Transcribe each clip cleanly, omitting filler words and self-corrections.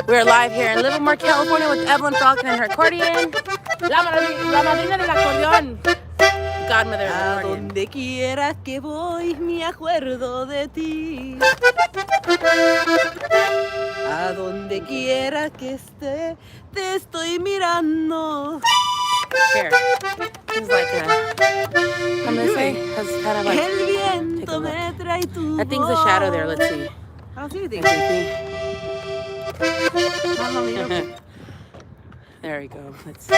We're live here in Livermore, California with Evelyn Falcon and her accordion. La madrina del acordeón. Godmother of the A accordion. donde quiera que voy me acuerdo de ti. A donde quiera que esté te estoy mirando. Here. This is like a... I'm gonna say, has kind of like... El Take a viento look. me trae tu That thing's a shadow there, let's see. I don't see anything. There we go. Let's...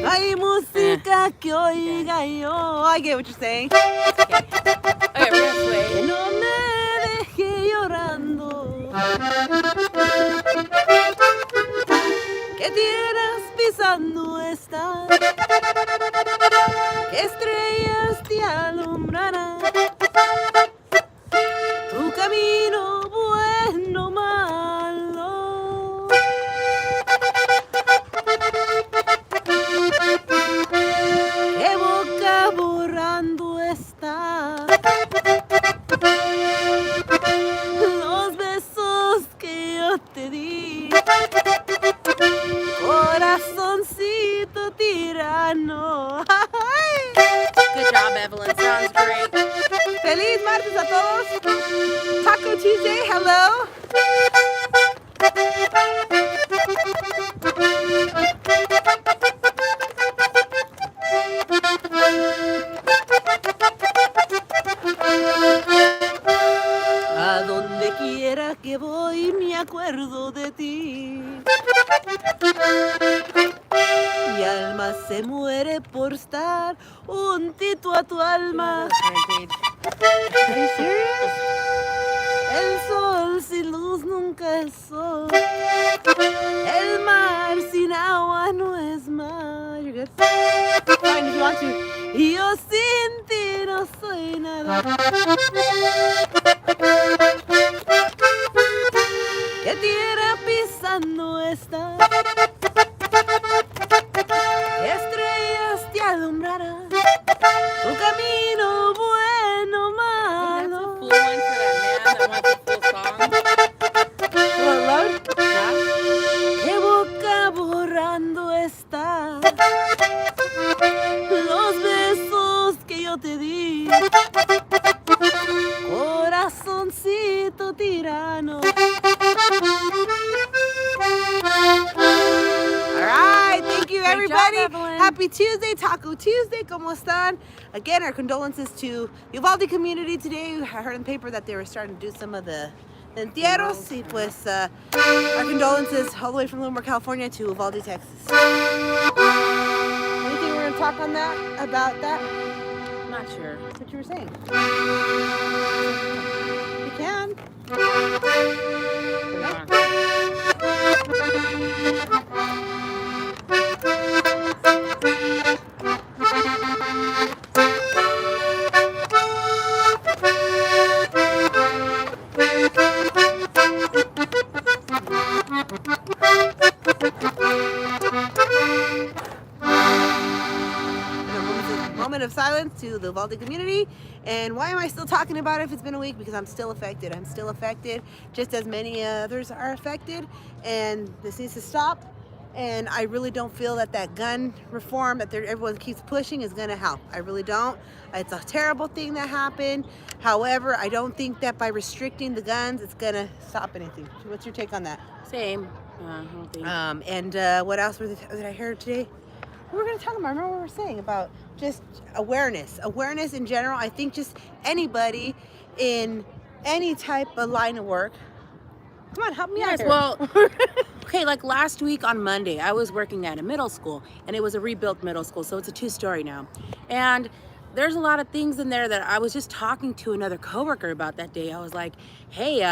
Hay música que oiga yo. I get what you're saying. Okay, we're gonna sway. Que no me deje llorando. Que tierras pisando están. Que estrellas te alumbrarán. Tu camino bueno o malo. Que boca borrando está. Los besos que yo te di. Corazoncito tirano. Good job, Evelyn. Sounds great. Feliz martes a todos. Taco Tuesday, hello. A donde quiera que voy me acuerdo de ti. Mi alma se muere por estar juntito a tu alma. Are you serious? El sol sin luz nunca es sol. El mar sin agua no es mar. You're good? Fine if you want to. Y yo sin ti no soy nada. Que tierra pisando está. Estrellas te alumbrarán. Tu camino bueno o malo. Full one for that man that wants a full song. Que boca borrando está. Los besos que yo te di. Corazoncito tirano. Alright, thank you everybody. Great job, Evelyn. Happy Tuesday, Taco Tuesday, ¿cómo están? Again, our condolences to the Uvalde community today. I heard in the paper that they were starting to do some of the entierros. Y pues, our condolences all the way from Livermore, California to Uvalde, Texas. Anything we're going to talk on that, about that? I'm not sure. That's what you were saying. You can. Moment of silence to the Uvalde community. And why am I still talking about it if it's been a week? Because I'm still affected. I'm still affected, just as many others are affected. And this needs to stop. And I really don't feel that that gun reform that everyone keeps pushing is going to help. I really don't. It's a terrible thing that happened. However, I don't think that by restricting the guns, it's going to stop anything. What's your take on that? Same. I don't think. And what else did I hear today? We were going to talk about, I remember what we were saying about just awareness in general. I think just anybody in any type of line of work. Come on, help me out Yes, here. well, okay, like last week on Monday, I was working at a middle school, and it was a rebuilt middle school, so it's a 2-story now. And there's a lot of things in there that I was just talking to another coworker about that day. I was like, hey,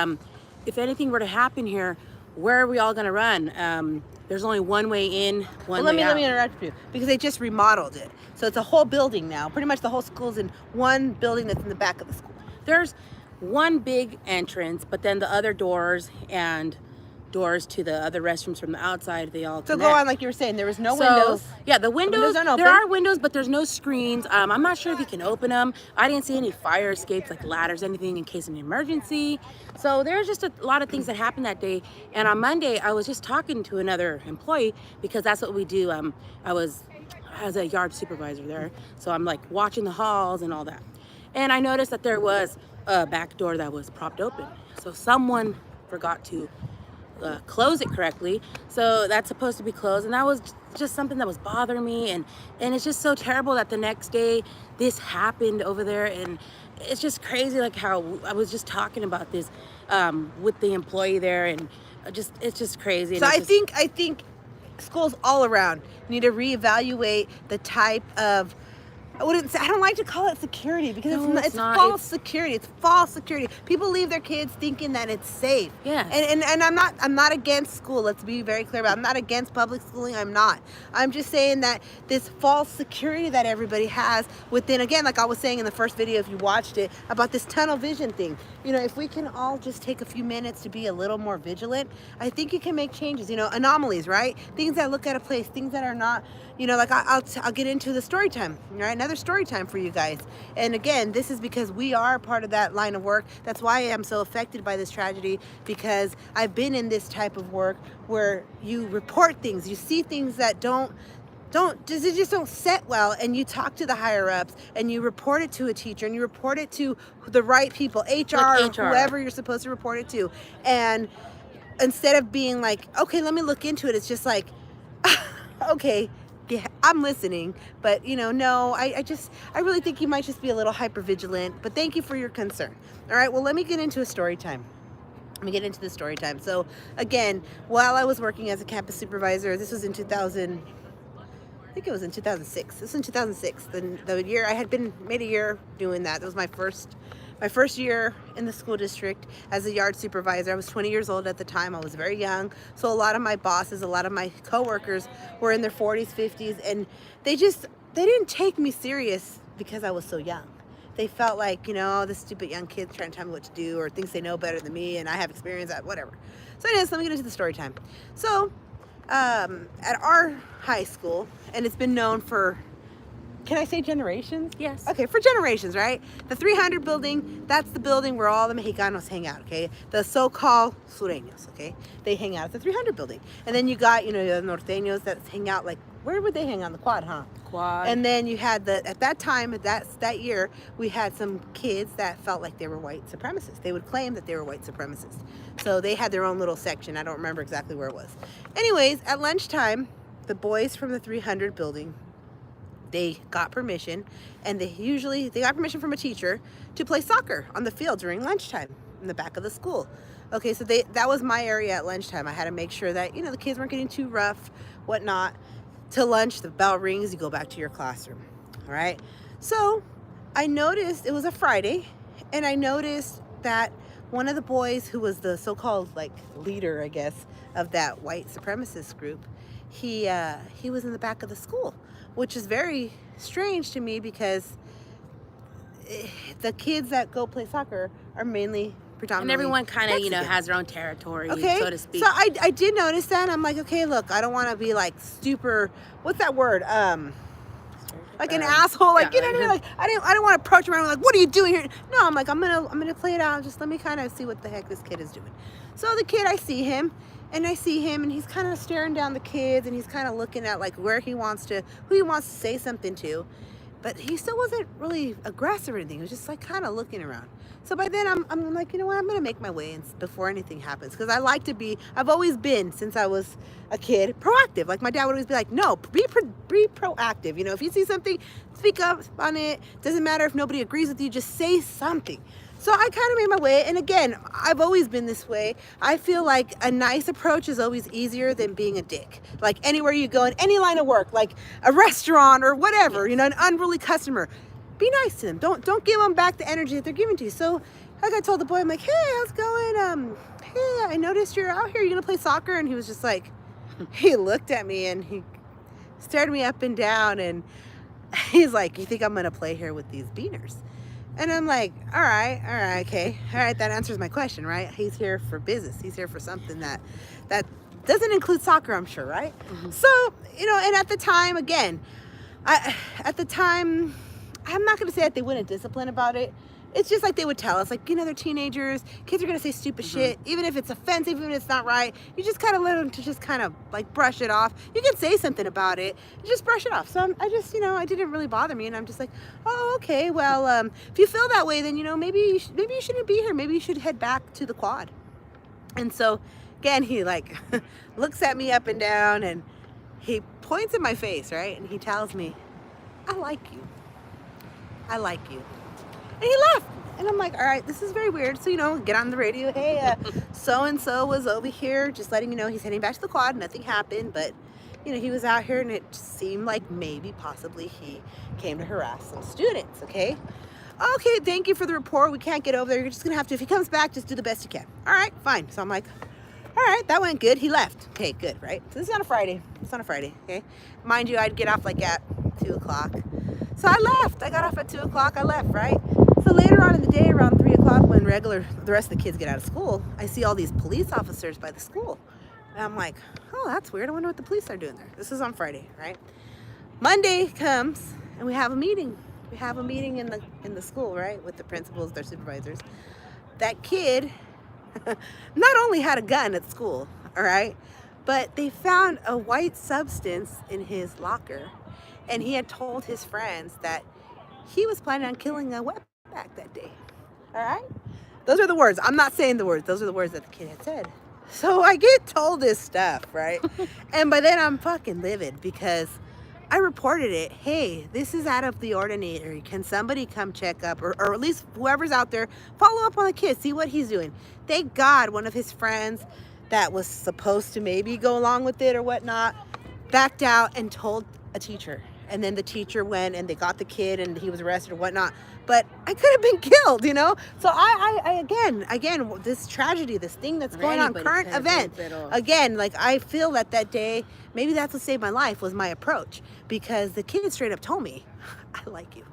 if anything were to happen here, where are we all going to run? There's only one way in, one way out. Let me interrupt you because they just remodeled it. So it's a whole building now. Pretty much the whole school's in one building that's in the back of the school. There's one big entrance, but then the other doors and doors to the other restrooms from the outside. They all So connect. go on, like you were saying, there was no So, windows. yeah, the windows aren't open. there are windows, but there's no screens. I'm not sure if you can open them. I didn't see any fire escapes, like ladders, anything in case of an emergency. So there's just a lot of things that happened that day. And on Monday, I was just talking to another employee because that's what we do. I was as a yard supervisor there, so I'm like watching the halls and all that. And I noticed that there was a back door that was propped open. So someone forgot to close it correctly, so that's supposed to be closed, and that was just something that was bothering me, and it's just so terrible that the next day this happened over there. And it's just crazy, like how I was just talking about this with the employee there, and it's just crazy. So I think schools all around need to reevaluate the type of, I don't like to call it security because it's not. false security. It's false security. People leave their kids thinking that it's safe. Yes. And I'm not against school. Let's be very clear about it. I'm not against public schooling. I'm not. I'm just saying that this false security that everybody has within, again, like I was saying in the first video, if you watched it, about this tunnel vision thing. You know, if we can all just take a few minutes to be a little more vigilant, I think you can make changes. You know, anomalies, right? Things that look at a place, things that are not, you know, like I'll get into the story time, right? Another story time for you guys. And again, this is because we are part of that line of work. That's why I'm so affected by this tragedy, because I've been in this type of work where you report things, you see things that just don't set well, and you talk to the higher ups and you report it to a teacher and you report it to the right people, HR, whoever you're supposed to report it to. And instead of being like, okay, let me look into it, it's just like, okay, yeah, I'm listening, but you know, no, I really think you might just be a little hyper vigilant, but thank you for your concern. All right, well, let me get into a story time. Let me get into the story time. So again, while I was working as a campus supervisor, this was in 2000, I think it was in 2006. This was in 2006. The year I had been made a year doing that. That was my first year in the school district as a yard supervisor. I was 20 years old at the time. I was very young. So a lot of my bosses, a lot of my coworkers were in their 40s, 50s, and they didn't take me serious because I was so young. They felt like, you know, this stupid young kid's trying to tell me what to do, or thinks they know better than me and I have experience at whatever. So anyways, let me get into the story time. So at our high school, and it's been known for, can I say generations? Yes. Okay, for generations, right? The 300 building, that's the building where all the Mexicanos hang out, okay? The so-called sureños, okay? They hang out at the 300 building. And then you got, you know, the norteños that hang out, like, where would they hang on? The quad, huh? Quad. And then you had at that time, that year, we had some kids that felt like they were white supremacists. They would claim that they were white supremacists. So they had their own little section. I don't remember exactly where it was. Anyways, at lunchtime, the boys from the 300 building, they got permission, and they got permission from a teacher to play soccer on the field during lunchtime in the back of the school. Okay, so that was my area at lunchtime. I had to make sure that, you know, the kids weren't getting too rough, whatnot. Till lunch, the bell rings, you go back to your classroom. All right. So I noticed, it was a Friday, and I noticed that one of the boys, who was the so-called like leader, I guess, of that white supremacist group, he was in the back of the school, which is very strange to me because the kids that go play soccer are mainly predominantly, and everyone kind of, you know, Mexican. has their own territory, Okay, so to speak. so I did notice that. I'm like, okay, look, I don't want to be like super, what's that word? Like an asshole, like, yeah, you know what I mean? Like, I don't want to approach around like, what are you doing here? No, I'm like, I'm gonna play it out. Just let me kind of see what the heck this kid is doing. So the kid, I see him, and he's kind of staring down the kids, and he's kind of looking at like who he wants to say something to, but he still wasn't really aggressive or anything. He was just like kind of looking around. So by then I'm like, you know what, I'm gonna make my way in before anything happens, because I've always been, since I was a kid, proactive. Like my dad would always be like, no, be proactive. You know, if you see something, speak up on it. Doesn't matter if nobody agrees with you, just say something. So I kind of made my way, and again, I've always been this way. I feel like a nice approach is always easier than being a dick. Like anywhere you go, in any line of work, like a restaurant or whatever, you know, an unruly customer, be nice to them. Don't give them back the energy that they're giving to you. So like I told the boy, I'm like, hey, how's it going? Hey, I noticed you're out here. You gonna play soccer? And he was just like, he looked at me and he stared me up and down, and he's like, you think I'm gonna play here with these beaners? And I'm like, all right, okay. All right, that answers my question, right? He's here for business. He's here for something that doesn't include soccer, I'm sure, right? So, and at the time, again, at the time, I'm not going to say that they wouldn't discipline about it. It's just like they would tell us, like, they're teenagers. Kids are going to say stupid shit, even if it's offensive, even if it's not right. You just kind of let them to just kind of like brush it off. You can say something about it, you just brush it off. So I just, it didn't really bother me. And I'm just like, oh, okay, well, if you feel that way, then, maybe you shouldn't be here. Maybe you should head back to the quad. And so, again, he like looks at me up and down and he points at my face, right? And he tells me, I like you. I like you. And he left. And I'm like, all right, this is very weird. So, get on the radio. Hey, so-and-so was over here, just letting you know he's heading back to the quad. Nothing happened, but, he was out here and it seemed like maybe possibly he came to harass some students, okay? Okay, thank you for the report. We can't get over there. You're just going to have to, if he comes back, just do the best you can. All right, fine. So I'm like, all right, that went good. He left. Okay, good, right? So this is on a Friday. It's on a Friday, okay? Mind you, I'd get off like at 2 o'clock. So I left. I got off at 2 o'clock. I left, right? So later on in the day, around 3 o'clock, when the rest of the kids get out of school, I see all these police officers by the school. And I'm like, oh, that's weird. I wonder what the police are doing there. This is on Friday, right? Monday comes, and we have a meeting. We have a meeting in the school, right, with the principals, their supervisors. That kid not only had a gun at school, all right, but they found a white substance in his locker, and he had told his friends that he was planning on killing a wetback that day, all right? Those are the words. I'm not saying the words. Those are the words that the kid had said. So I get told this stuff, right? And by then I'm fucking livid because I reported it. Hey, this is out of the ordinary. Can somebody come check up, or at least whoever's out there, follow up on the kid, see what he's doing. Thank God one of his friends that was supposed to maybe go along with it or whatnot backed out and told a teacher. And then the teacher went and they got the kid and he was arrested or whatnot. But I could have been killed, So I again, this tragedy, this thing that's going on, current event. Again, like I feel that day, maybe that's what saved my life was my approach. Because the kid straight up told me, I like you.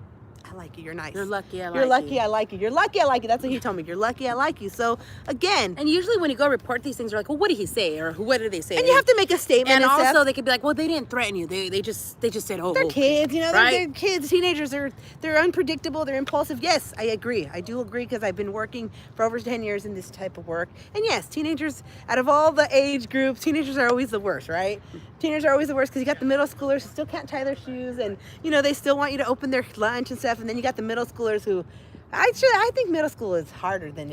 I like you. You're nice. You're lucky. You're lucky. I like you. You're lucky. I like you. That's what he told me. You're lucky. I like you. So again, and usually when you go report these things, you're like, well, what did he say, or what did they say? And you have to make a statement. And also, they could be like, well, they didn't threaten you. They just said, oh, they're kids. right? They're kids, teenagers. They're unpredictable. They're impulsive. Yes, I agree. I do agree because I've been working for over 10 years in this type of work. And yes, teenagers. Out of all the age groups, teenagers are always the worst, right? Teenagers are always the worst because you got the middle schoolers who still can't tie their shoes, and they still want you to open their lunch and stuff, and then you got the middle schoolers who I think middle school is harder than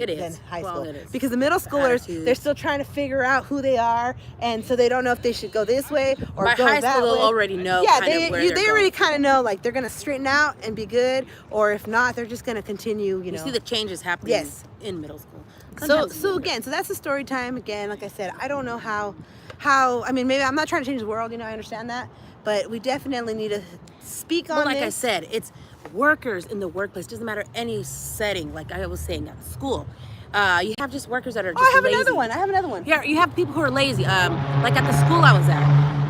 high school. It is. Because the middle schoolers, they're still trying to figure out who they are, and so they don't know if they should go this way or by go high that school way. they'll already know. Yeah, they already kind of know, like they're gonna straighten out and be good, or if not, they're just gonna continue. You see the changes happening in middle school. So that's the story time again. Like I said, I don't know how. I mean, maybe I'm not trying to change the world. I understand that, but we definitely need to speak on. Like this. I said, it's workers in the workplace. Doesn't matter any setting. Like I was saying, at school, you have just workers that are just lazy. I have another one. Yeah, you have people who are lazy. Like at the school I was at,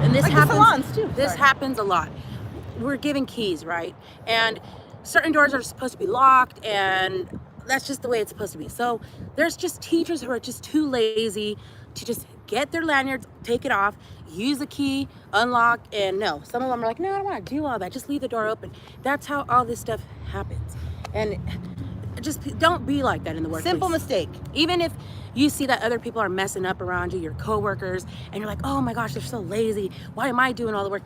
and this like happens. The salons too. This happens a lot. We're giving keys, right? And certain doors are supposed to be locked, and that's just the way it's supposed to be. So there's just teachers who are just too lazy to just get their lanyards, take it off, use the key, unlock, and no. Some of them are like, no, I don't want to do all that. Just leave the door open. That's how all this stuff happens. And just don't be like that in the workplace. Simple mistake. Even if you see that other people are messing up around you, your coworkers, and you're like, oh my gosh, they're so lazy. Why am I doing all the work?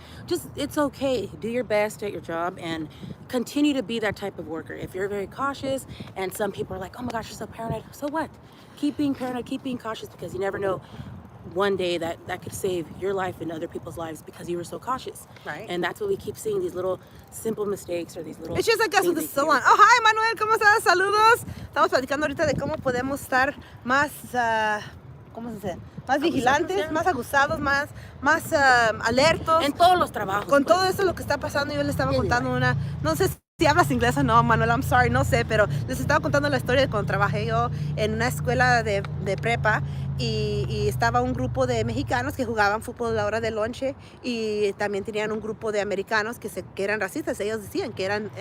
It's okay. Do your best at your job and continue to be that type of worker. If you're very cautious and some people are like, oh my gosh, you're so paranoid. So what? Keep being paranoid, keep being cautious, because you never know one day that could save your life and other people's lives because you were so cautious. Right. And that's what we keep seeing, these little simple mistakes or these little... It's just like us with the salon. Oh, hi, Manuel, ¿cómo estás? Saludos. Estamos platicando ahorita de cómo podemos estar más, ¿cómo se dice? Más vigilantes, más aguzados, más alertos. En todos los trabajos. Con todo esto lo que está pasando, yo le estaba contando una... No sé Si hablas inglés o no, Manuel, I'm sorry, no sé, pero les estaba contando la historia de cuando trabajé yo en una escuela de prepa y estaba un grupo de mexicanos que jugaban fútbol a la hora del lonche y también tenían un grupo de americanos que eran racistas. Ellos decían que eran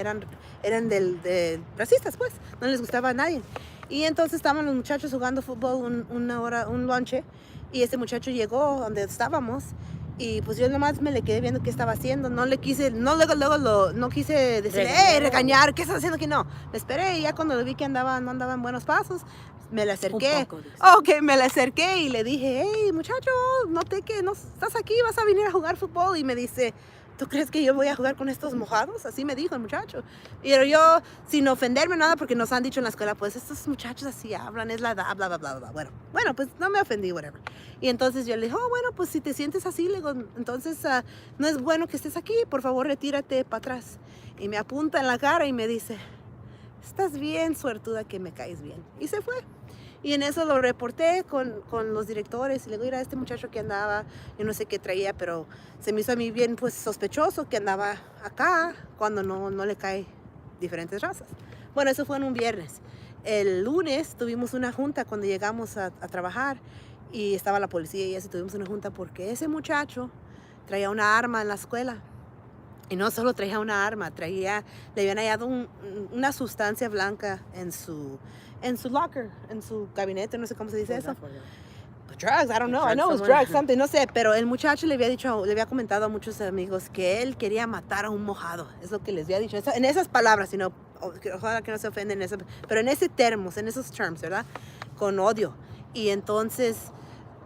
de racistas, pues, no les gustaba a nadie. Y entonces estaban los muchachos jugando fútbol un lonche y este muchacho llegó donde estábamos. Y pues yo nomás me le quedé viendo qué estaba haciendo. No quise decirle, regañar, ¿qué estás haciendo aquí? No, me esperé y ya cuando lo vi que no andaba en buenos pasos, me le acerqué. Me le acerqué y le dije, hey, muchacho, noté que no estás aquí, vas a venir a jugar fútbol. Y me dice, ¿tú crees que yo voy a jugar con estos mojados? Así me dijo el muchacho. Pero yo, sin ofenderme nada, porque nos han dicho en la escuela, pues estos muchachos así hablan, es la edad, bla, bla, bla, bla. Bueno, pues no me ofendí, whatever. Y entonces yo le dije, bueno, pues si te sientes así, le digo, entonces no es bueno que estés aquí, por favor retírate para atrás. Y me apunta en la cara y me dice, estás bien suertuda que me caes bien. Y se fue. Y en eso lo reporté con los directores y le digo, mira, este muchacho que andaba, yo no sé qué traía, pero se me hizo a mí bien pues sospechoso que andaba acá cuando no le cae diferentes razas. Bueno, eso fue en un viernes. El lunes tuvimos una junta cuando llegamos a trabajar y estaba la policía y así tuvimos una junta porque ese muchacho traía una arma en la escuela. Y no solo traía una arma, le habían hallado una sustancia blanca en su locker, en su gabinete, no sé cómo se dice eso. Drugs, I don't know, I know it was drugs, something, no sé, pero el muchacho le había comentado a muchos amigos que él quería matar a un mojado, es lo que les había dicho, en esas palabras, sino, ojalá que no se ofenden, pero en ese termos, en esos terms, ¿verdad? Con odio. Y entonces,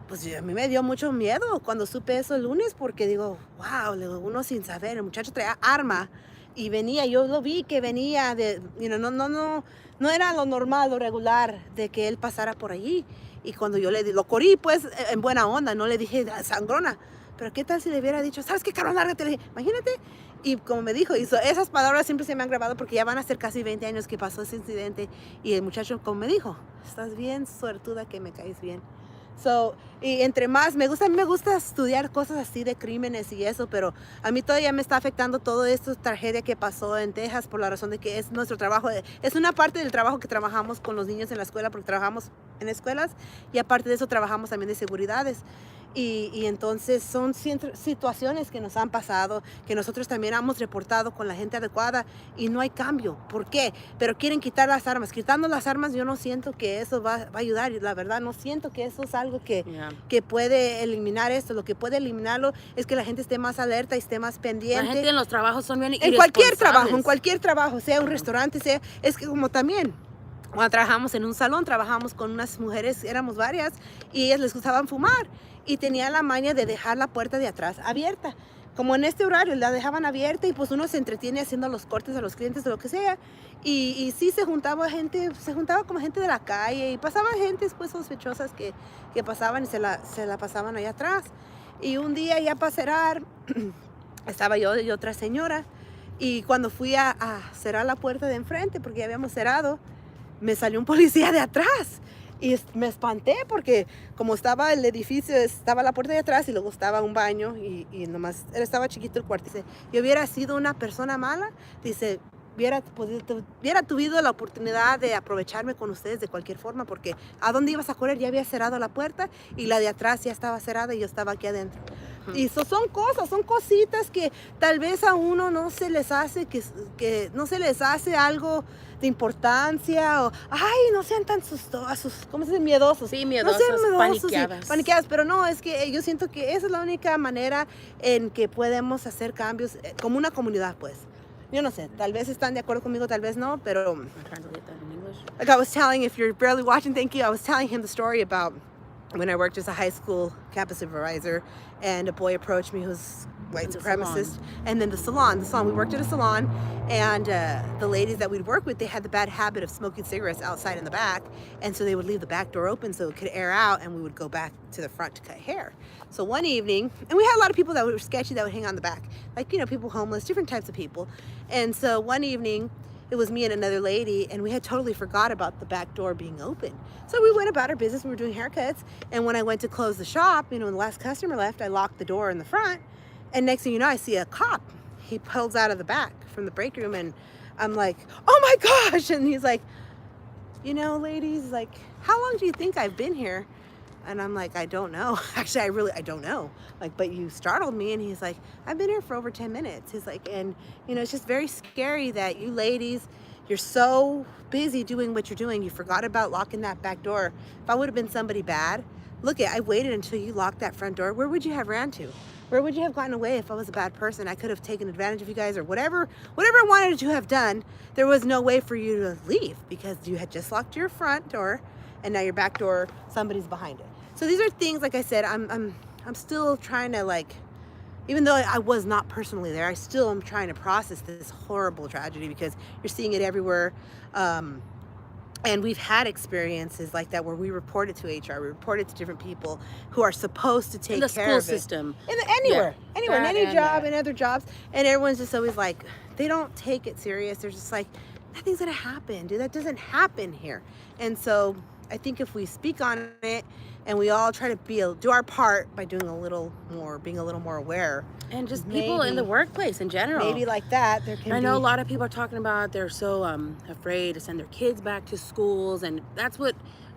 pues a mí me dio mucho miedo cuando supe eso el lunes porque digo, wow, uno sin saber, el muchacho traía arma y venía, yo lo vi que venía no era lo normal, lo regular de que él pasara por allí. Y cuando yo lo corrí, pues en buena onda, no le dije sangrona, pero qué tal si le hubiera dicho, ¿sabes qué, cabrón, lárgate? Le dije, imagínate. Y como me dijo, esas palabras siempre se me han grabado porque ya van a ser casi 20 años que pasó ese incidente. Y el muchacho, como me dijo, estás bien suertuda que me caes bien. Y entre más, me gusta estudiar cosas así de crímenes y eso, pero a mí todavía me está afectando todo esto, tragedia que pasó en Texas por la razón de que es nuestro trabajo, es una parte del trabajo que trabajamos con los niños en la escuela porque trabajamos en escuelas y aparte de eso trabajamos también de seguridades. Y entonces son situaciones que nos han pasado, que nosotros también hemos reportado con la gente adecuada y no hay cambio. ¿Por qué? Pero quieren quitar las armas. Quitando las armas yo no siento que eso va a ayudar. La verdad no siento que eso es algo que puede eliminar esto. Lo que puede eliminarlo es que la gente esté más alerta y esté más pendiente. La gente en los trabajos son bien en cualquier trabajo, sea un restaurante, es que como también... Cuando trabajamos en un salón, trabajamos con unas mujeres, éramos varias, y ellas les gustaban fumar. Y tenían la maña de dejar la puerta de atrás abierta. Como en este horario, la dejaban abierta y pues uno se entretiene haciendo los cortes a los clientes o lo que sea. Y sí se juntaba como gente de la calle y pasaban gentes pues sospechosas que pasaban y se la pasaban allá atrás. Y un día ya para cerrar, estaba yo y otra señora. Y cuando fui a cerrar la puerta de enfrente, porque ya habíamos cerrado, me salió un policía de atrás y me espanté porque como estaba el edificio, estaba la puerta de atrás y luego estaba un baño y nomás estaba chiquito el cuarto. Dice, yo hubiera sido una persona mala, dice, hubiera tenido la oportunidad de aprovecharme con ustedes de cualquier forma porque ¿a dónde ibas a correr? Ya había cerrado la puerta y la de atrás ya estaba cerrada y yo estaba aquí adentro. Y son cositas que tal vez a uno no se les hace que no se les hace algo de importancia o no sean tan ¿cómo se dice? Miedosos. Sí, miedosos, no sean paniqueadas. Paniqueadas, pero no, es que yo siento que esa es la única manera en que podemos hacer cambios como una comunidad, pues. Yo no sé, tal vez están de acuerdo conmigo, tal vez no, pero I'm trying to get that in English. like I was telling, if you're barely watching, thank you. I was telling him the story about when I worked as a high school campus supervisor and a boy approached me who's white supremacist. And then the salon, we worked at a salon and the ladies that we'd work with, they had the bad habit of smoking cigarettes outside in the back. And so they would leave the back door open so it could air out and we would go back to the front to cut hair. So one evening, and we had a lot of people that were sketchy that would hang on the back. Like, people homeless, different types of people. And so one evening, it was me and another lady, and we had totally forgot about the back door being open. So we went about our business. We were doing haircuts. And when I went to close the shop, when the last customer left, I locked the door in the front. And next thing you know, I see a cop. He pulls out of the back from the break room, and I'm like, oh my gosh. And he's like, you know, ladies, like, how long do you think I've been here? And I'm like, I don't know. Actually, I don't know. Like, but you startled me. And he's like, I've been here for over 10 minutes. He's like, and, you know, it's just very scary that you ladies, you're so busy doing what you're doing. You forgot about locking that back door. If I would have been somebody bad, I waited until you locked that front door. Where would you have ran to? Where would you have gotten away if I was a bad person? I could have taken advantage of you guys or whatever I wanted to have done. There was no way for you to leave because you had just locked your front door and now your back door, somebody's behind it. So these are things, like I said, I'm still trying to, like, even though I was not personally there, I still am trying to process this horrible tragedy because you're seeing it everywhere. And we've had experiences like that where we report it to HR, we report it to different people who are supposed to take care of it. In the school system. Anywhere, in any job, that. in other jobs. And everyone's just always like, they don't take it serious. They're just like, nothing's gonna happen, dude. That doesn't happen here. And so I think if we speak on it and we all try to do our part by doing being a little more aware. And just people in the workplace in general. Maybe like that, I know a lot of people are talking about they're so afraid to send their kids back to schools, and that's what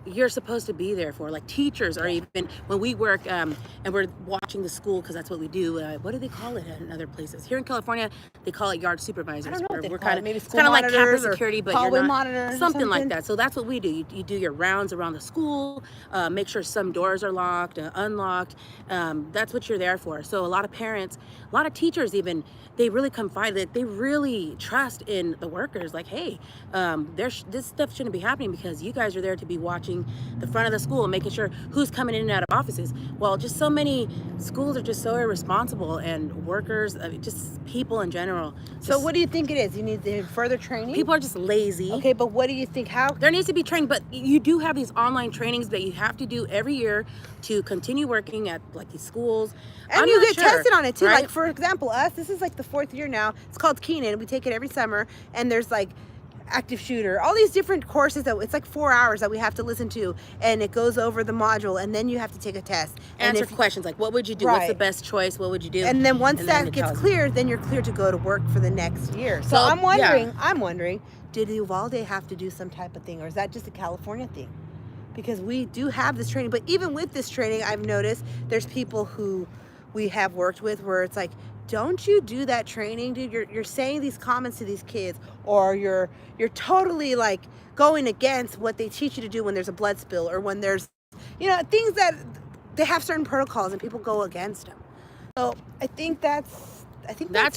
you're supposed to be there for. Like teachers are even, when we work and we're watching the school, because that's what we do. What do they call it in other places? Here in California, they call it Yard Supervisors. I don't know what they we're call kind it. Maybe of, it's kind of like campus security, but you're not, monitors something like that. So that's what we do. You do your rounds around the school, make sure some doors are locked, unlocked. That's what you're there for. So a lot of parents, a lot of teachers even, they really confide that they really trust in the workers. Like, hey, this stuff shouldn't be happening because you guys are there to be watching the front of the school and making sure who's coming in and out of offices. Well, just so many schools are just so irresponsible, and workers, just people in general. So what do you think it is? You need further training? People are just lazy. Okay, but what do you think? How? There needs to be training, but you do have these online trainings that you have to do every year to continue working at like these schools. And you get tested on it too. Right? Like, for example, this is like the 4th year now. It's called Keenan. We take it every summer, and there's like active shooter, all these different courses that it's like 4 hours that we have to listen to, and it goes over the module, and then you have to take a test. Answer questions like, what would you do? Right. What's the best choice? What would you do? And then once that gets cleared, then you're cleared to go to work for the next year. So I'm wondering, did Uvalde have to do some type of thing, or is that just a California thing? Because we do have this training, but even with this training, I've noticed there's people who we have worked with where it's like, don't you do that training, dude? You're saying these comments to these kids, or you're totally like going against what they teach you to do when there's a blood spill, or when there's, you know, things that they have certain protocols and people go against them. So I think that's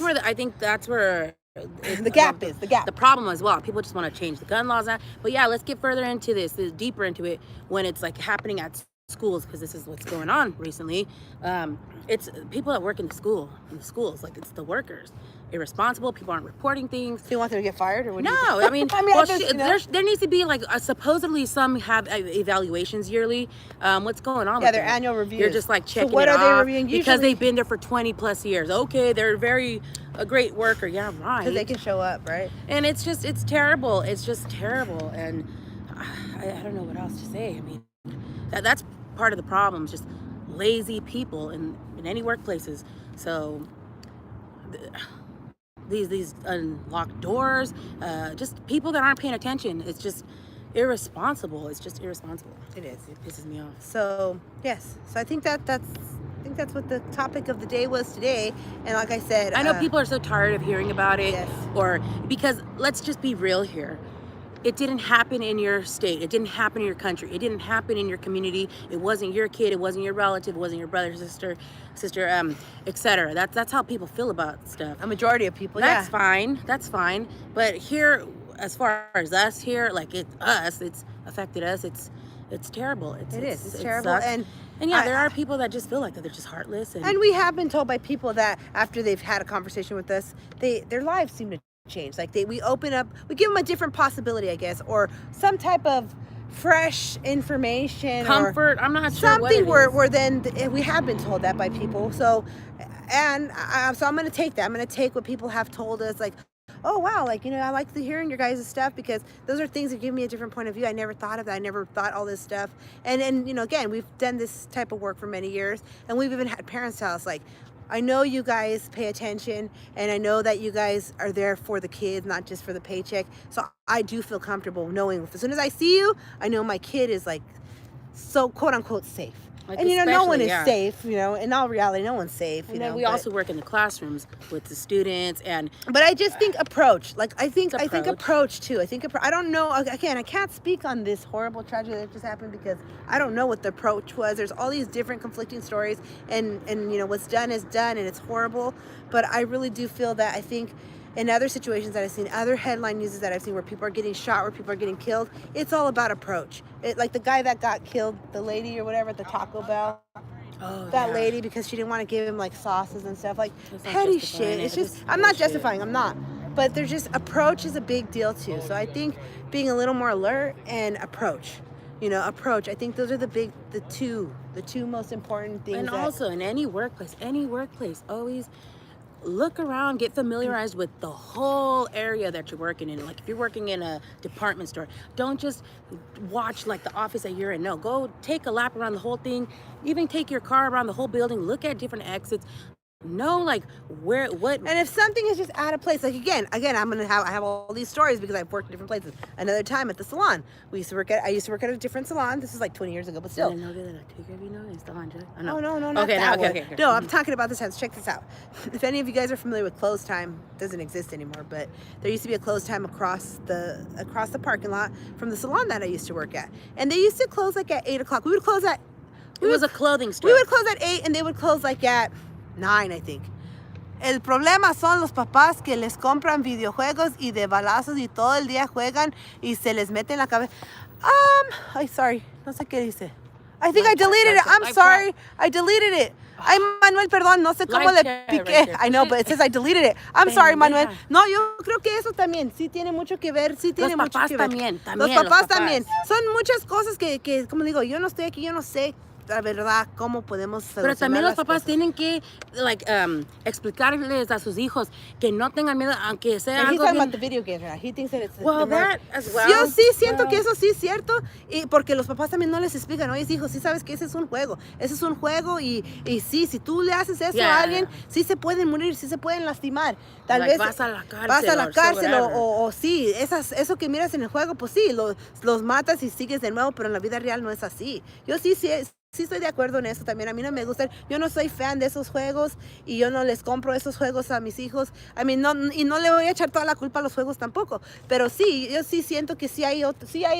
where the gap is. The problem as well. People just want to change the gun laws out. But yeah, let's get further into this, deeper into it when it's like happening at schools, because this is what's going on recently. It's people that work in the schools, like it's the workers. Irresponsible, people aren't reporting things. Do you want them to get fired, or what? No, I mean, there needs to be like supposedly some have evaluations yearly. What's going on? Yeah, their annual reviews. You're just like checking. So what it are they off reviewing? Usually, because they've been there for 20+ years. Okay, they're a great worker. Yeah, right. Because they can show up, right? And it's terrible. It's just terrible, and I don't know what else to say. I mean, that's part of the problem. Just lazy people in any workplaces. So these unlocked doors, just people that aren't paying attention. It's just irresponsible. It's just irresponsible. It is. It pisses me off. So yes. So I think that's what the topic of the day was today. And like I said, I know people are so tired of hearing about it. Yes. Or because let's just be real here. It didn't happen in your state. It didn't happen in your country. It didn't happen in your community. It wasn't your kid. It wasn't your relative. It wasn't your brother, sister, etc. That's how people feel about stuff. A majority of people. That's fine. That's fine. But here, as far as us here, like it's affected us. It's terrible. It's terrible. Sucks. And yeah, there are people that just feel like that. They're just heartless. And we have been told by people that after they've had a conversation with us, their lives seem to change. Like we open up, we give them a different possibility, I guess, or some type of fresh information, comfort. I'm not sure something where then we have been told that by people. So, and so I'm going to take that. I'm going to take what people have told us, like, oh wow, like, you know, I like hearing your guys' stuff, because those are things that give me a different point of view. I never thought of that. I never thought all this stuff. And you know, again, we've done this type of work for many years, and we've even had parents tell us, like, I know you guys pay attention, and I know that you guys are there for the kids, not just for the paycheck. So I do feel comfortable knowing as soon as I see you, I know my kid is like so quote unquote safe. Like, and no one is yeah. safe, in all reality, no one's safe. And then we also work in the classrooms with the students, but I just think approach. I think approach too. I don't know. Again, I can't speak on this horrible tragedy that just happened because I don't know what the approach was. There's all these different conflicting stories, and what's done is done, and it's horrible. But I really do feel that I think in other situations that I've seen, other headline news that I've seen where people are getting shot, where people are getting killed, it's all about approach. Like the guy that got killed, the lady or whatever at the Taco Bell. That lady, because she didn't want to give him like sauces and stuff, like petty shit. It's just, I'm not justifying, I'm not. But there's just, approach is a big deal too. So I think being a little more alert and approach. Approach. I think those are the two most important things. And also in any workplace, always look around, get familiarized with the whole area that you're working in. Like if you're working in a department store, don't just watch like the office that you're in. No, go take a lap around the whole thing. Even take your car around the whole building, look at different exits. Know like what. And if something is just out of place, like again, I have all these stories because I've worked in different places. Another time at the salon, I used to work at a different salon. This is like 20 years ago, but still. No, not okay, that one. Okay. No, I'm talking about this house. Check this out. If any of you guys are familiar with close time, it doesn't exist anymore, but there used to be a close time across the parking lot from the salon that I used to work at, and they used to close like at 8:00. We would close at. It was a clothing store. We would close at 8, and they would close like at 9, I think. El problema son los papás que les compran videojuegos y de balazos y todo el día juegan y se les mete en la cabeza. Sorry, no sé qué dice. I think I deleted it. I'm sorry. I deleted it. Ay, Manuel, perdón, no sé cómo le piqué. I know, but it says I deleted it. I'm sorry, Manuel. No, yo creo que eso también sí tiene mucho que ver. Sí tiene mucho que ver. Los papás también. Son muchas cosas que, como digo, yo no estoy aquí, yo no sé la verdad cómo podemos solucionar. Pero también los papás tienen que explicarles a sus hijos que no tengan miedo, aunque sea algo bien. About the video games, right? He thinks that it's that as well. Yo sí siento que eso sí es cierto, y porque los papás también no les explican. Oye, hijo, sí sabes que ese es un juego y sí, si tú le haces eso a alguien, sí se pueden morir, sí se pueden lastimar. Tal vez vas a la cárcel o sí, eso que miras en el juego, pues sí, los matas y sigues de nuevo, pero en la vida real no es así. Yo sí estoy de acuerdo en eso también. A mí no me gustan, yo no soy fan de esos juegos y yo no les compro esos juegos a mis hijos. Y no le voy a echar toda la culpa a los juegos tampoco. Pero sí, yo sí siento que sí hay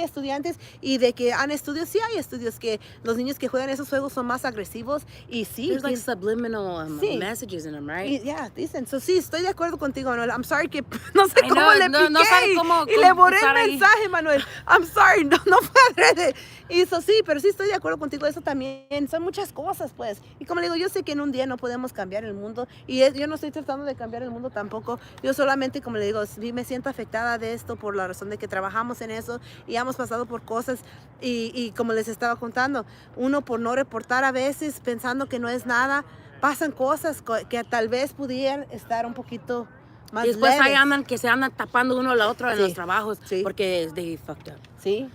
estudiantes, y de que han estudios, sí hay estudios que los niños que juegan esos juegos son más agresivos y sí. There's like subliminal messages in them, right? Dicen. So sí, estoy de acuerdo contigo, Manuel. I'm sorry que no sé cómo le piqué no sabe cómo y le borré el mensaje, Manuel. I'm sorry, no fue adrede. Y eso sí, pero sí estoy de acuerdo contigo. Eso también son muchas cosas, pues. Y como le digo, yo sé que en un día no podemos cambiar el mundo, y yo no estoy tratando de cambiar el mundo tampoco. Yo solamente, como le digo, sí me siento afectada de esto por la razón de que trabajamos en eso y hemos pasado por cosas, y como les estaba contando, uno por no reportar a veces pensando que no es nada, pasan cosas que tal vez pudieran estar un poquito más y después leves. ahí se andan tapando uno a la otra en los trabajos porque they fucked up. Sí.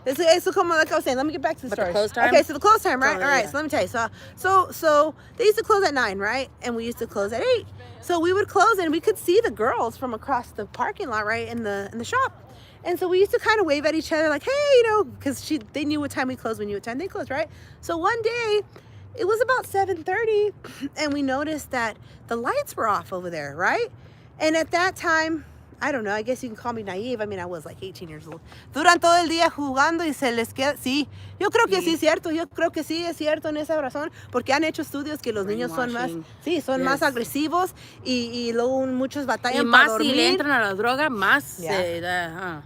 It's como like I was saying. Let me get back to the story. The close time? Okay, so the close time, right? All right, so let me tell you. So they used to close at 9, right? And we used to close at 8. So we would close, and we could see the girls from across the parking lot, right, in the shop. And so we used to kind of wave at each other like, hey, because they knew what time we closed, we knew what time they closed, right? So one day, it was about 7:30, and we noticed that the lights were off over there, right? And at that time, I don't know, I guess you can call me naive. I mean, I was like 18 years old. Duran todo el día jugando y se les queda. Sí, yo creo que sí es cierto. Yo creo que sí es cierto en esa razón, porque han hecho estudios que los niños son más agresivos y luego muchos batallan para dormir. Y más si le entran a la droga, más se da.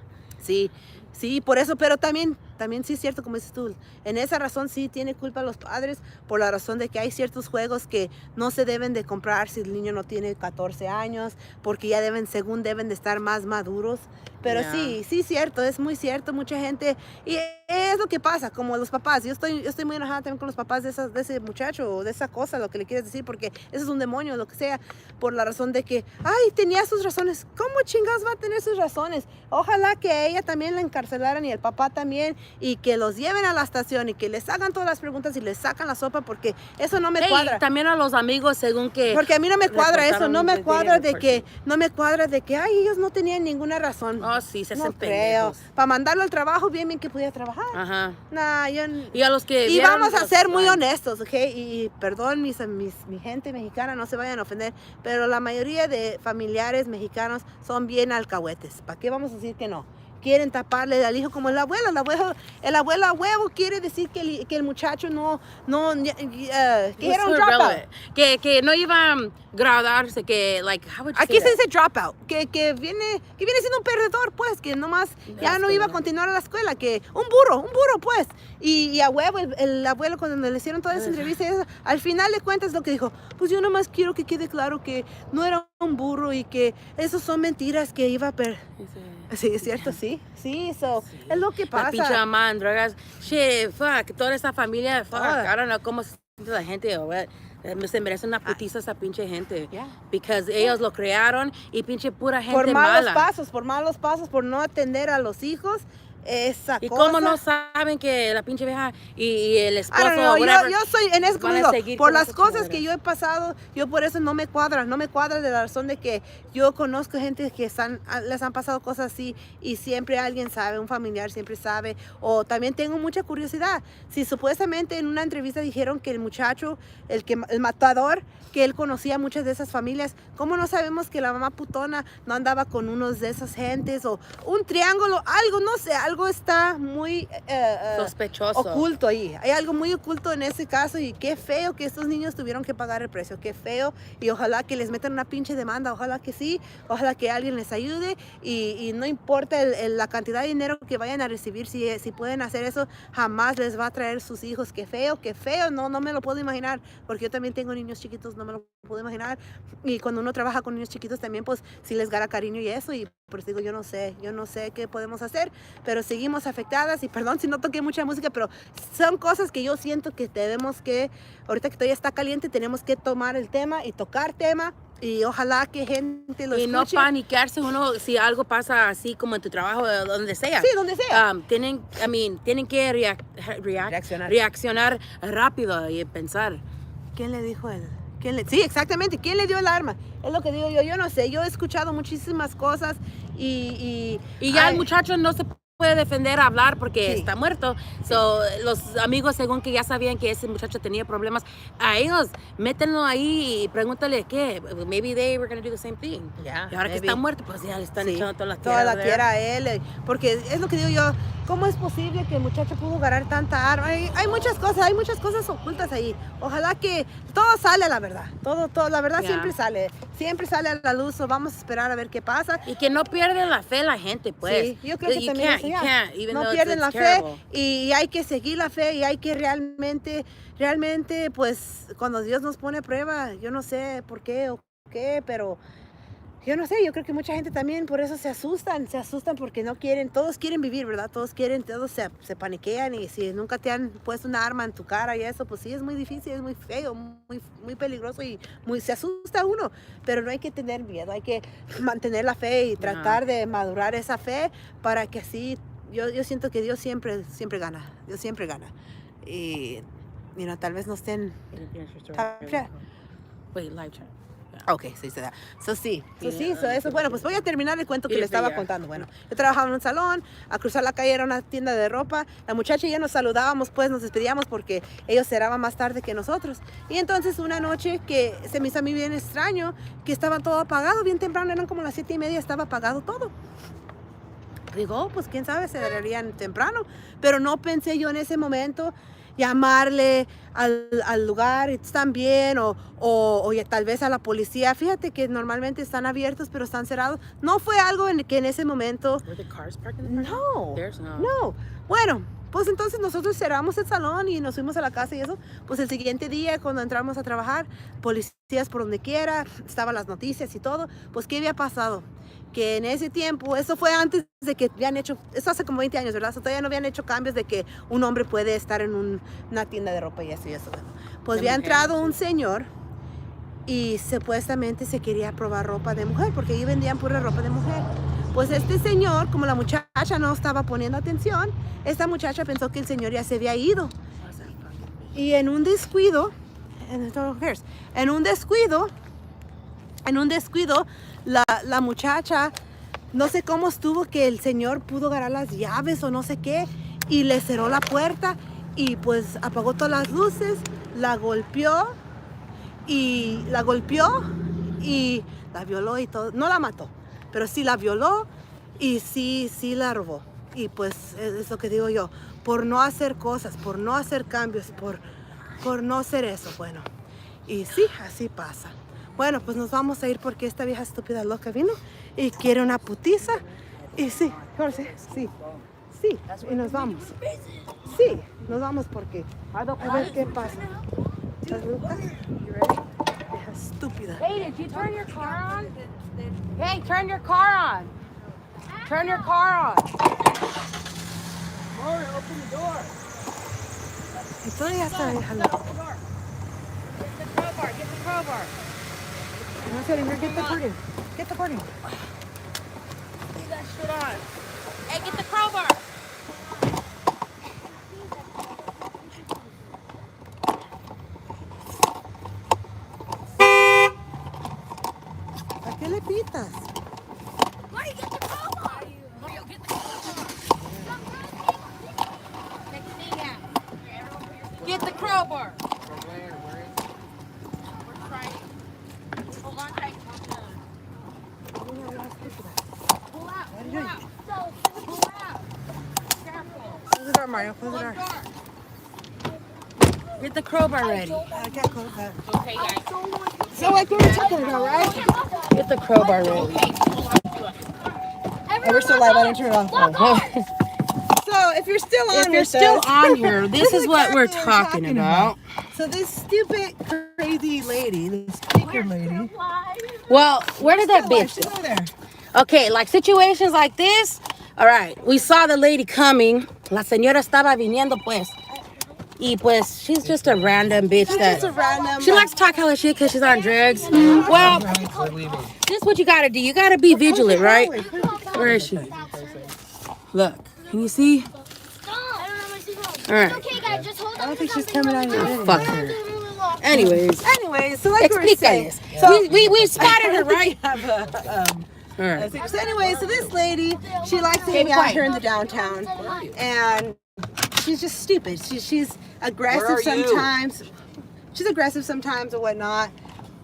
Sí, por eso, pero también sí es cierto, como dices tú, en esa razón sí tiene culpa los padres, por la razón de que hay ciertos juegos que no se deben de comprar si el niño no tiene 14 años, porque ya deben de estar más maduros. Pero sí, cierto, es muy cierto, mucha gente, y es lo que pasa, como los papás. Yo estoy muy enojada también con los papás de ese muchacho, o de esa cosa, lo que le quieres decir, porque eso es un demonio, lo que sea, por la razón de que, tenía sus razones. ¿Cómo chingados va a tener sus razones? Ojalá que ella también la encarcelaran y el papá también, y que los lleven a la estación y que les hagan todas las preguntas y les sacan la sopa, porque eso no me cuadra. También a los amigos según que Porque a mí no me cuadra eso, no me cuadra de que, ay, ellos no tenían ninguna razón. Oh, sí, se hacen No creo. pendejos. Para mandarlo al trabajo, bien que pudiera trabajar. Ajá. Nah, Y a los que y vieron vamos a los- ser muy honestos, ¿ok? Y perdón, mi gente mexicana, no se vayan a ofender, pero la mayoría de familiares mexicanos son bien alcahuetes. ¿Para qué vamos a decir que no? Quieren taparle al hijo como el abuelo a huevo quiere decir que el muchacho que era un dropout. Que no iba a graduarse, que, like, how would you Aquí say se that? dice dropout, que viene siendo un perdedor, pues, que nomás ya no iba a continuar a la escuela, que un burro, pues. Y a huevo, el abuelo, cuando le hicieron toda esa entrevista, al final de cuentas lo que dijo, pues yo nomás quiero que quede claro que no era un burro y que esos son mentiras que iba a Sí, es cierto, sí, so, es lo que La pinche pasa. mamá en drogas. Shit, fuck, toda esa familia, fuck, I don't know cómo se siente la gente, o what. Se merece una putiza esa pinche gente. Yeah. Because ellos lo crearon y pinche pura gente Por malos mala. pasos, por no atender a los hijos, esa Y cosa. cómo no saben que la pinche vieja y el I esposo, don't know, whatever, yo soy en eso, como van a digo, seguir por con las esas cosas chingaderas. que yo he pasado, yo por eso no me cuadra de la razón de que yo conozco gente que les han pasado cosas así y siempre alguien sabe, un familiar siempre sabe, o también tengo mucha curiosidad, si supuestamente en una entrevista dijeron que el muchacho, el matador, que él conocía muchas de esas familias, ¿cómo no sabemos que la mamá putona no andaba con unos de esas gentes o un triángulo, algo, no sé, algo está muy sospechoso. oculto ahí. Hay algo muy oculto en ese caso y qué feo que estos niños tuvieron que pagar el precio. Qué feo y ojalá que les metan una pinche demanda. Ojalá que sí. Ojalá que alguien les ayude y no importa la cantidad de dinero que vayan a recibir. Si pueden hacer eso, jamás les va a traer sus hijos. Qué feo, qué feo. No me lo puedo imaginar porque yo también tengo niños chiquitos. No me lo puedo imaginar. Y cuando uno trabaja con niños chiquitos también, pues sí les gana cariño y eso. Y por eso digo, yo no sé qué podemos hacer, pero seguimos afectadas y perdón si no toqué mucha música, pero son cosas que yo siento que ahorita que todavía está caliente, tenemos que tomar el tema y tocar tema y ojalá que gente lo Y no escuche. paniquearse uno si algo pasa así como en tu trabajo o donde sea. Sí, donde sea. Tienen que reaccionar rápido y pensar. ¿Quién le dijo él? Sí, exactamente. ¿Quién le dio el arma? Es lo que digo yo no sé. Yo he escuchado muchísimas cosas y ya el muchacho no se puede defender a hablar porque Sí. está muerto. So, los amigos, según que ya sabían que ese muchacho tenía problemas, a ellos métenlo ahí y pregúntale qué. Maybe they were going to do the same thing. Yeah, Y ahora maybe. que está muerto, pues ya le están Sí, echando toda la toda la there. tierra a él, porque es lo que digo yo, ¿cómo es posible que el muchacho pudo ganar tanta arma? Hay muchas cosas ocultas ahí. Ojalá que todo sale a la verdad, todo, la verdad Yeah. siempre sale a la luz, o vamos a esperar a ver qué pasa. Y que no pierden la fe la gente, pues. Sí, yo creo que You también can't, eso, you ya. can't, even No though pierden la it's fe terrible. y hay que seguir la fe y hay que realmente, pues cuando Dios nos pone a prueba, yo no sé por qué o qué, pero yo no sé, yo creo que mucha gente también por eso se asustan porque no quieren, todos quieren vivir, ¿verdad? Todos se paniquean y si nunca te han puesto una arma en tu cara y eso, pues sí, es muy difícil, es muy feo, muy peligroso y se asusta uno, pero no hay que tener miedo, hay que mantener la fe y tratar de madurar esa fe para que así, yo siento que Dios siempre gana, Dios siempre gana y, tal vez no estén... Wait, live chat. Ok, sí, se da. Sí, Sí, eso. Bueno, pues voy a terminar el cuento que Sí, le estaba ya. contando. Bueno, yo trabajaba en un salón, a cruzar la calle era una tienda de ropa. La muchacha y yo nos saludábamos, pues nos despedíamos porque ellos cerraban más tarde que nosotros. Y entonces una noche que se me hizo a mí bien extraño, que estaba todo apagado, bien temprano, eran como las 7:30, estaba apagado todo. Digo, pues quién sabe, se cerrarían temprano. Pero no pensé yo en ese momento llamarle al lugar, están bien, o tal vez a la policía. Fíjate que normalmente están abiertos, pero están cerrados. No fue algo que en ese momento... Were the cars parked in the front? No, There's no. no. Bueno, pues entonces nosotros cerramos el salón y nos fuimos a la casa y eso. Pues el siguiente día, cuando entramos a trabajar, policías por donde quiera, estaban las noticias y todo. Pues, ¿qué había pasado? Que en ese tiempo, eso fue antes de que habían hecho, eso hace como 20 años, ¿verdad? Todavía no habían hecho cambios de que un hombre puede estar en una tienda de ropa y eso y eso. Pues De había mujer, entrado sí. un señor y supuestamente se quería probar ropa de mujer, porque ahí vendían pura ropa de mujer. Pues este señor, como la muchacha no estaba poniendo atención, esta muchacha pensó que el señor ya se había ido. Y en un descuido, la muchacha, no sé cómo estuvo que el señor pudo agarrar las llaves o no sé qué, y le cerró la puerta y pues apagó todas las luces, la golpeó y la violó y todo. No la mató, pero sí la violó y sí la robó. Y pues es lo que digo yo, por no hacer cosas, por no hacer cambios, por no hacer eso, bueno. Y sí, así pasa. Bueno, pues nos vamos a ir porque esta vieja estúpida loca vino y quiere una putiza. Y sí, Jorge, sí, y nos vamos. Sí, nos vamos porque a ver qué pasa. ¿Estás loca? Vieja estúpida. Hey, did you turn your car on? Hey, turn your car on. Turn your car on. Maury, open the door. Y todavía está vieja loca. Get the crowbar. No sé, get the accordion. Get the accordion. Leave that shit on. Hey, get the crowbar. ¿A qué le pitas? Mario, get the crowbar. Mario, get the crowbar. Take the thing out. Get the crowbar. We're trying. Hold on tight. Pull out. Pull out. Pull out. Careful. Close the door, Mario. Close the door. Get the crowbar ready. I can't close that. Okay, guys. So like we were talking about, right? Get the crowbar ready. Oh, we're still live. I didn't turn it off. So if you're still on, If you're still on here, this is what we're talking about. So this stupid, crazy lady, this speaker lady. Well, where did that bitch She's go? over there. Okay, like situations like this. All right, we saw the lady coming. La señora estaba viniendo, pues. Y pues, she's just a random bitch that. Just a random. She likes to talk hella shit because she's on drugs. Well, this is what you gotta do. You gotta be vigilant, right? Where is she? Look, can you see? All right. Okay, guys, just hold on. I don't think she's coming out here. Oh, fuck her. Anyways, So like we were saying. explícales. So We spotted her, right? have a, All right. so anyway, so this lady, she likes to Hey, hang out quiet. here in the downtown, and she's just stupid. She's aggressive Where are you? sometimes. She's aggressive sometimes or whatnot.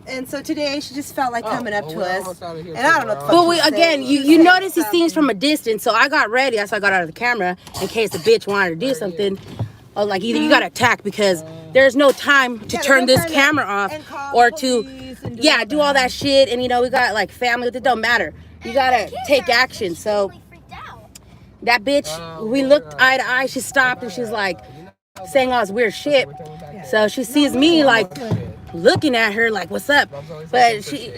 And so today she just felt like coming up to us, and I don't know what the fuck But she we said. again, She you said notice these something. scenes from a distance, so I got ready. That's why I got out of the camera in case the bitch wanted to do something. Or like either you got to attack because there's no time to Yeah, turn there's this no time to- camera off and call or the to police and do all that shit. And you know we got like family. It don't matter. You gotta take action. So that bitch, we looked eye to eye. She stopped and she's like saying all this weird shit. So she sees me like looking at her like, what's up? But she,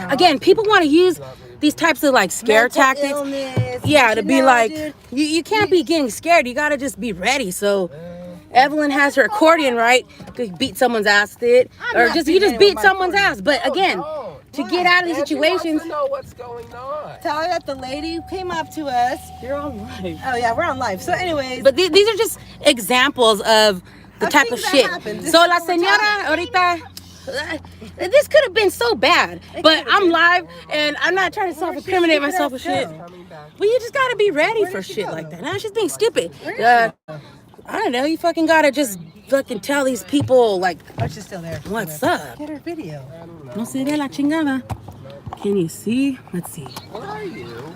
again, people want to use these types of like scare Mental tactics. illness, Yeah, to you be know, like, dude. you can't be getting scared. You gotta just be ready. So Evelyn has her accordion, right? To beat someone's ass with it. Or not just beating you just anyone beat with my someone's accordion. ass. But again, to get out of these situations. know what's going on. Tell her that the lady who came up to us. You're on live. Oh yeah, we're on live. So anyways, But these are just examples of the Of type of things that shit. happen. This So is la what we're señora ahorita, this could have been so bad. But I'm live and I'm not trying to self-incriminate myself with shit. But you just gotta be ready for shit like that. Now she's being stupid. I don't know. You fucking gotta just fucking tell these people like oh, she's still there. what's up. Get her video. No se ve la chingada. Can you see? Let's see. Where are you?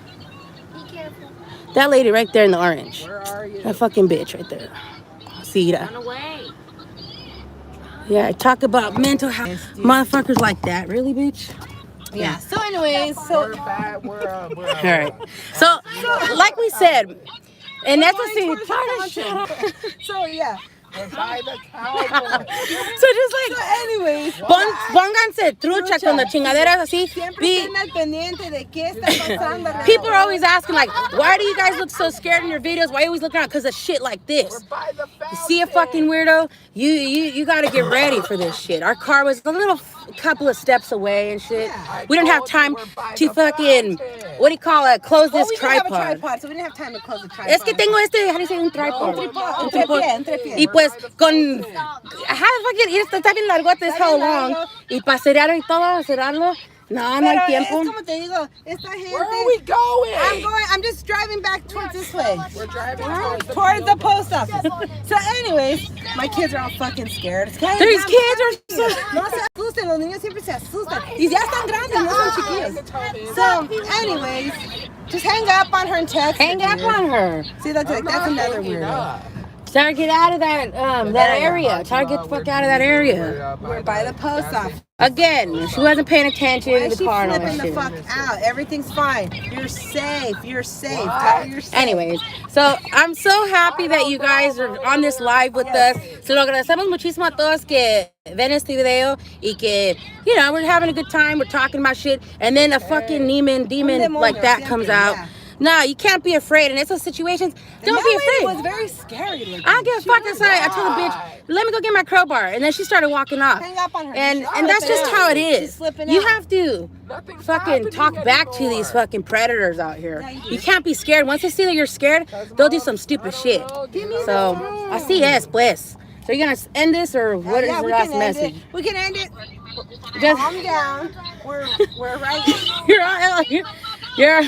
Be careful. That lady right there in the orange. Where are you? That fucking bitch right there. See that? Run away. Yeah, talk about mental health. Motherfuckers like that. Really, bitch? Yeah. So anyways, so We're back. We're All right. So, like we said, and that's the thing. Try to shut up. so yeah. We're by the cowboy. So just like, Anyways, pónganse trucha con las chingaderas así. siempre Be, estén al pendiente de qué está pasando. people are always asking like, why do you guys look so scared in your videos? Why are you always looking around? Because of shit like this. We're by the You see a fucking weirdo? You gotta get ready for this shit. Our car was a little a couple of steps away and shit. Yeah. We didn't have time to fucking, what do you call it, close this we didn't have a tripod. tripod, so we didn't have time to close the tripod. Es que tengo este, how do you say, un tripod. Un trepié. Y pues con, fucking, y está bien largote, es how long. Y para cerrar y todo, cerrarlo, no hay Pero tiempo. es como te digo, esta gente. Where are we going? I'm just driving back towards this way. We're driving Towards the post office. So anyways, my kids are all fucking scared. These kids are so... No se asusten, los niños siempre se asustan. Y ya están grandes, no son chiquillos. So anyways, just hang up on her and text. Hang up on her. See, that's another weirdo. Try to get out of that that area. Try to get the fuck out of that area. We're by the post office. Again, she wasn't paying attention Why to is the she car and all flipping that the shit. fuck out? Everything's fine. You're safe. You're safe. Tell her you're safe. Anyways, so I'm so happy that you guys are on this live with us. So lo agradecemos muchísimo a todos que ven este video y que, you know, we're having a good time. We're talking about shit. And then a fucking demon like that comes out. No, you can't be afraid. In those situations, don't be afraid. It was very scary. Looking. I don't give a fuck inside. I told the bitch, let me go get my crowbar. And then she started walking off. Hang up on her. And that's just how it She's is. slipping You out. have to fucking talk back to these fucking predators out here. You can't be scared. Once they see that you're scared, they'll do some stupid shit. So, así es, pues. So you're gonna end this, or what is the last message? We can end it. Just, Calm down. We're right. you're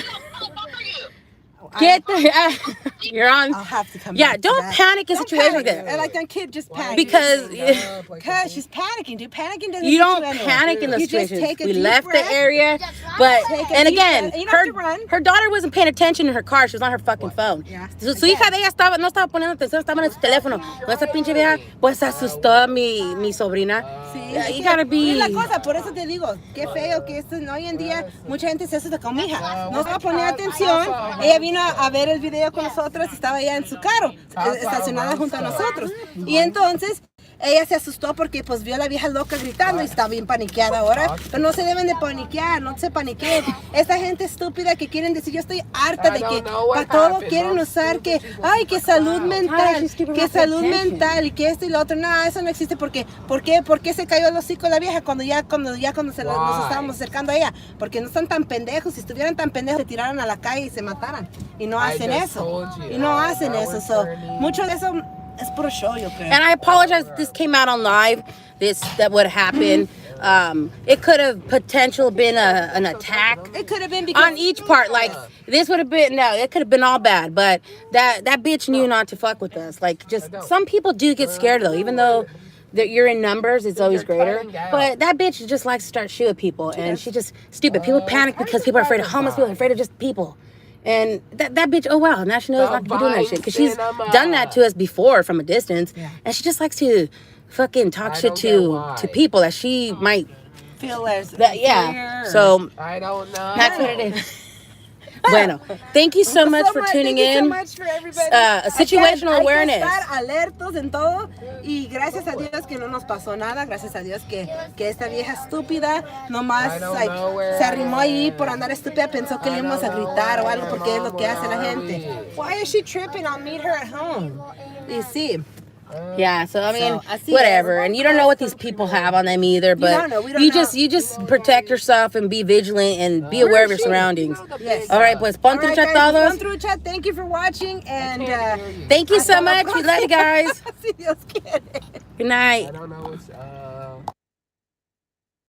get the you're on. I'll have to come. Yeah, back to don't that. panic in Don't situations like panic. that. I like that kid just panicked. Because she's panicking, dude. Panicking doesn't you get don't anywhere. panic in those You just situations. take a We deep left breath. the area, but Take a and deep again, breath. You don't have to run. her daughter wasn't paying attention in her car. She was on her fucking phone. Yeah. Su hija de ella no estaba poniendo atención, estaba en su teléfono. Con esa pinche vieja, pues asustó a mi sobrina. Sí, Yeah, you gotta be. Es la cosa, por eso te digo, qué feo que esto hoy en día mucha gente se asusta con mi hija. No estaba poniendo atención. Ella vino a ver el video con nosotros, estaba ella en su carro, estacionada junto a nosotros. Y entonces ella se asustó porque pues vio a la vieja loca gritando y está bien paniqueada ahora. Pero no se deben de paniquear, no se paniqueen. Esta gente estúpida que quieren decir, yo estoy harta de que para todo quieren usar que, ay, que salud mental, que salud mental y que esto y lo otro. No, eso no existe porque, ¿por qué se cayó el hocico la vieja cuando nos estábamos acercando a ella? Porque no están tan pendejos. Si estuvieran tan pendejos, se tiraran a la calle y se mataran. Y no hacen eso. Y no hacen eso. So, mucho de eso es puro show, yo creo. And I apologize if this came out on live. That would happen. It could have potential been an attack. It could have been because On each part, like this would have been it could have been all bad, but that bitch knew not to fuck with us. Like, just some people do get scared though, even though that you're in numbers, it's always greater. But that bitch just likes to start shooting people, and she's just stupid. People panic because people are afraid of homeless people, afraid of just people. And that bitch, oh wow, now she knows not to be doing that shit, because she's done that to us before from a distance, and she just likes to fucking talk shit to people that she might feel as that So I don't know. that's what it is. Bueno, thank you so much for tuning in. Situational awareness. Hay que estar alertos en todo, y gracias a Dios que no nos pasó nada. Gracias a Dios que esta vieja estúpida nomás se arrimó ahí por andar estúpida, pensó que le íbamos a gritar o algo, porque es lo que hace la gente. Why is she tripping? I'll meet her at home. Y sí. Yeah, so I mean, So, whatever, and you don't know what these people have on them either, but we don't you know. just protect yourself and be vigilant and be aware of your surroundings. Yes. All right, pues pon All right, trucha guys, todos. pon trucha. Thank you for watching, and Thank you so much. We love you guys. si Dios quiere. Good night. I don't know what's